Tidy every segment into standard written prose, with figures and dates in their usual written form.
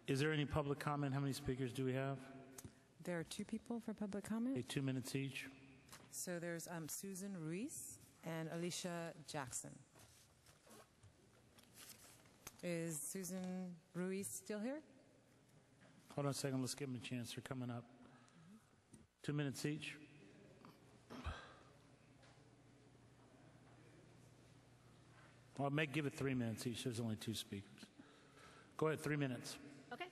Is there any public comment? How many speakers do we have? There are 2 people for public comment. Okay, 2 minutes each. So there's Susan Ruiz and Alicia Jackson. Is Susan Ruiz still here? Hold on a second. Let's give them a chance. They're coming up. 2 minutes each. Well, I may give it 3 minutes each. There's only 2 speakers. Go ahead, 3 minutes. Okay.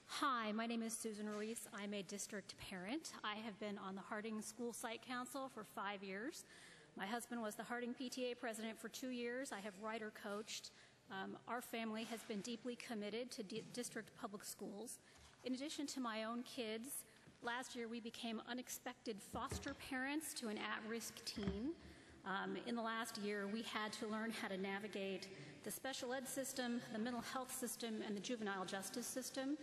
Hi, my name is Susan Ruiz. I'm a district parent. I have been on the Harding School Site Council for 5 years. My husband was the Harding PTA president for 2 years. I have writer coached. Our family has been deeply committed to district public schools. In addition to my own kids, last year we became unexpected foster parents to an at-risk teen. In the last year, we had to learn how to navigate the special ed system, the mental health system, and the juvenile justice system.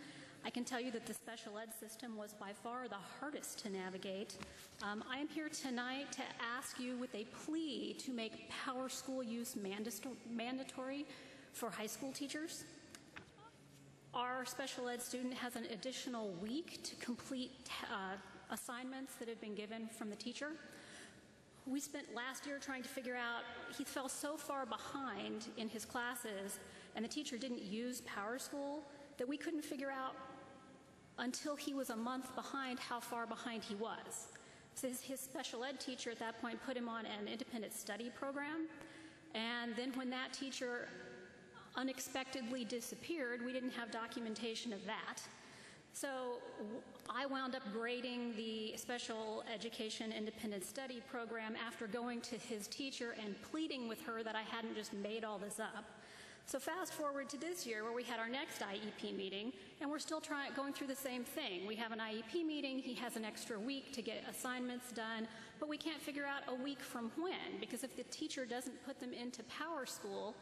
I can tell you that the special ed system was by far the hardest to navigate. I am here tonight to ask you with a plea to make power school use mandatory for high school teachers. Our special ed student has an additional week to complete assignments that have been given from the teacher. We spent last year trying to figure out, he fell so far behind in his classes and the teacher didn't use Power School that we couldn't figure out until he was a month behind how far behind he was. So his special ed teacher at that point put him on an independent study program, and then when that teacher unexpectedly disappeared, we didn't have documentation of that. So I wound up grading the special education independent study program after going to his teacher and pleading with her that I hadn't just made all this up. So fast forward to this year where we had our next IEP meeting and we're still going through the same thing. We have an IEP meeting, he has an extra week to get assignments done, but we can't figure out a week from when, because if the teacher doesn't put them into Power School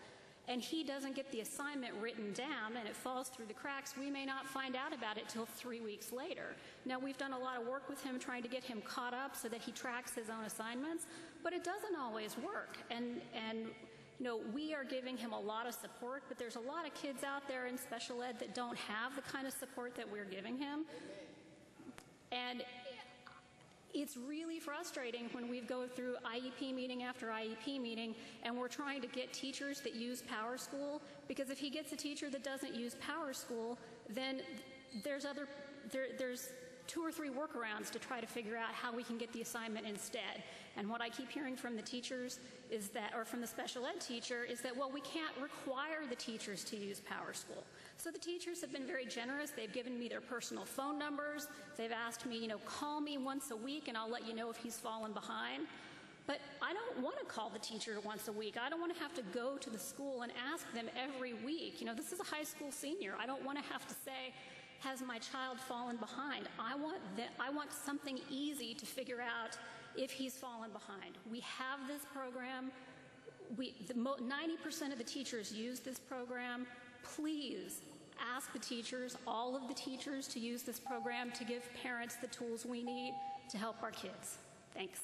and he doesn't get the assignment written down and it falls through the cracks, we may not find out about it till 3 weeks later. Now, we've done a lot of work with him trying to get him caught up so that he tracks his own assignments, but it doesn't always work. And you know, we are giving him a lot of support, but there's a lot of kids out there in special ed that don't have the kind of support that we're giving him. And it's really frustrating when we go through IEP meeting after IEP meeting and we're trying to get teachers that use Power School, because if he gets a teacher that doesn't use Power School, then there's 2 or 3 workarounds to try to figure out how we can get the assignment instead. And what I keep hearing from the teachers is that, or from the special ed teacher, is that, well, we can't require the teachers to use Power School. So the teachers have been very generous. They've given me their personal phone numbers. They've asked me, you know, call me once a week and I'll let you know if he's fallen behind. But I don't want to call the teacher once a week. I don't want to have to go to the school and ask them every week. You know, this is a high school senior. I don't want to have to say, has my child fallen behind? I want something easy to figure out if he's fallen behind. We have this program. 90% of the teachers use this program. Please ask the teachers, all of the teachers, to use this program to give parents the tools we need to help our kids. Thanks.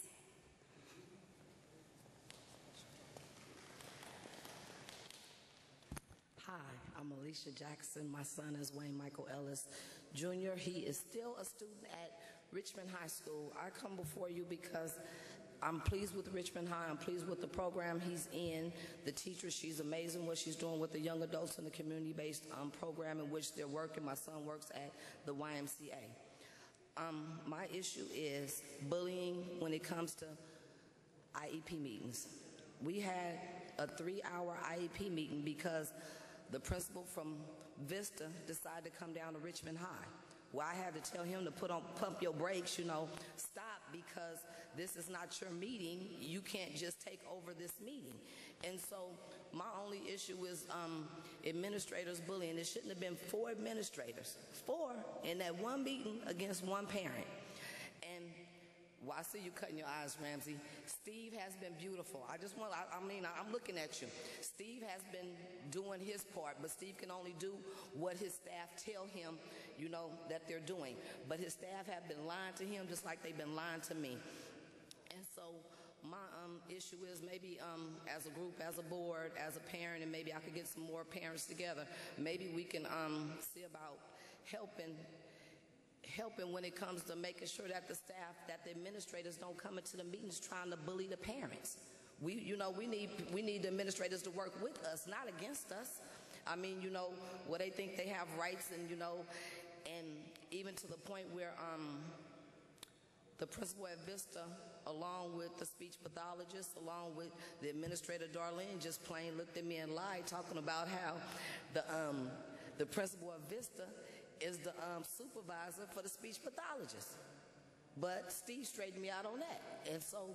Hi, I'm Alicia Jackson. My son is Wayne Michael Ellis Jr. He is still a student at Richmond High School. I come before you because I'm pleased with Richmond High. I'm pleased with the program he's in. The teacher, she's amazing what she's doing with the young adults in the community-based program in which they're working. My son works at the YMCA. My issue is bullying when it comes to IEP meetings. We had a 3-hour IEP meeting because the principal from Vista decided to come down to Richmond High. Well, I had to tell him to pump your brakes, you know, stop, because this is not your meeting. You can't just take over this meeting. And so my only issue is administrators bullying. There shouldn't have been 4 administrators, 4 in that one meeting against one parent. And well, I see you cutting your eyes, Ramsey. Steve has been beautiful. I'm looking at you. Steve has been doing his part, but Steve can only do what his staff tell him, you know, that they're doing. But his staff have been lying to him just like they've been lying to me. And so my issue is maybe as a group, as a board, as a parent, and maybe I could get some more parents together. Maybe we can see about helping when it comes to making sure that the staff, that the administrators don't come into the meetings trying to bully the parents. We need the administrators to work with us, not against us. I mean, where they think they have rights, and and even to the point where the principal at Vista, along with the speech pathologist, along with the administrator Darlene, just plain looked at me and lied, talking about how the principal of Vista is the supervisor for the speech pathologist. But Steve straightened me out on that. And so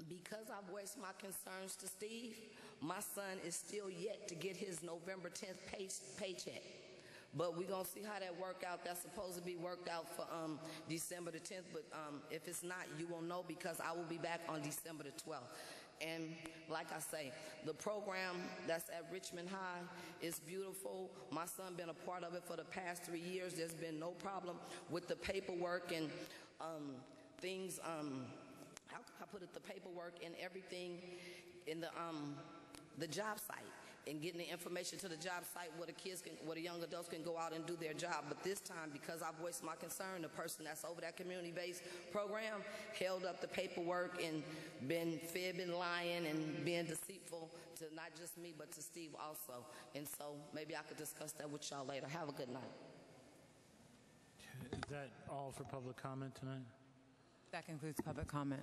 because I voiced my concerns to Steve, my son is still yet to get his November 10th paycheck. But we're going to see how that work out. That's supposed to be worked out for December the 10th. But if it's not, you will know, because I will be back on December the 12th. And like I say, the program that's at Richmond High is beautiful. My son been a part of it for the past 3 years. There's been no problem with the paperwork and things, how can I put it, the paperwork and everything in the job site, and getting the information to the job site where the young adults can go out and do their job. But this time, because I voiced my concern, the person that's over that community-based program held up the paperwork and been fibbing, lying, and being deceitful to not just me, but to Steve also. And so maybe I could discuss that with y'all later. Have a good night. Is that all for public comment tonight? That concludes public comment.